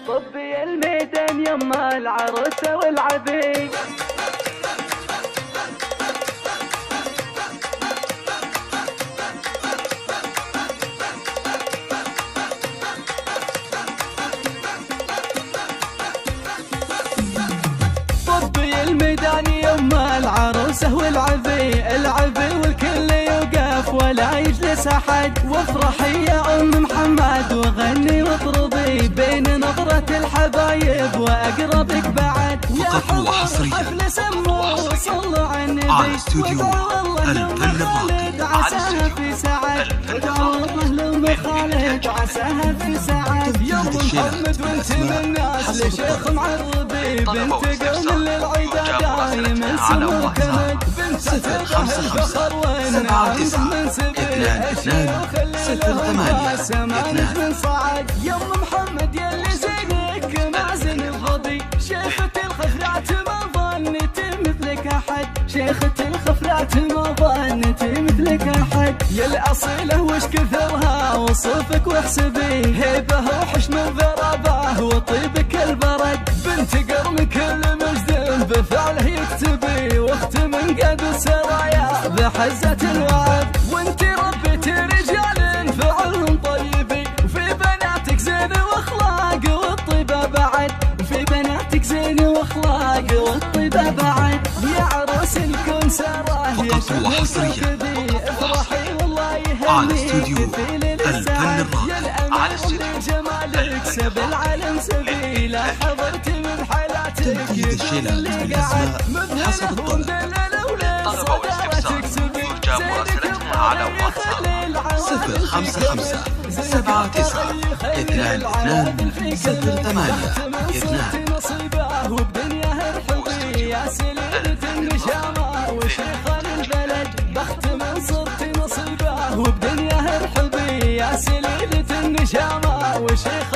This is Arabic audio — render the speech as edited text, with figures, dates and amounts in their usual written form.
طبي الميدان يما العروسة والعبيد. طبي الميدان يما العروسة والعبي، العبي والكل يوقف ولا يجلس أحد. وافرحي يا أم محمد وغني واطربي بين نظرة الحبايب وأقربك بعد. فقط وحصريا صلوا على النبي على استوديو الفن الراقي. عساها في سعد وتعوض لأم خالد عساها في سعد. يا أم محمد وانت من الناس لشيخ معربي بنت قوم للعيدة دايما سمو كمد. بنت تبه الفخر والنعم من سبيل الشيوخ اللي سمعت من صعد. يا أم محمد يلي زينك مازن الغضي شيخة الخفرات ما ظنت مثلك أحد. شيخة الخفرات ما ظنت مثلك أحد. يا الأصيلة وش كثرها وصفك واحسبي هيبة وحشم وضربه وطيبك البرد. بنت قرم كل مجد بفعله يكتبي واخت من قد السرايا بحزة الوعد. وانت ربيت رجال فعلهم طيبي وفي بناتك زين واخلاق والطيبة بعد. وفي بناتك زين واخلاق والطيبة بعد. يا عروس الكون سراه يا وحصريا افرحي والله على استوديو يهنيك الفن الراقي. على استوديو جمالك سب العالم سبيله حضرت من حالاتك تنفيذ الشيلات بالأسماء حسب الطلب. طلب واستفسار يرجى مراسلتنا على واتساب 055 79 22 68 نصيبه وبدنيا الحبي يا سليلة النشامة وشيخان البلد بخت من صرت نصيبه وبدنيا الحبي يا سليلة النشامة وشيخ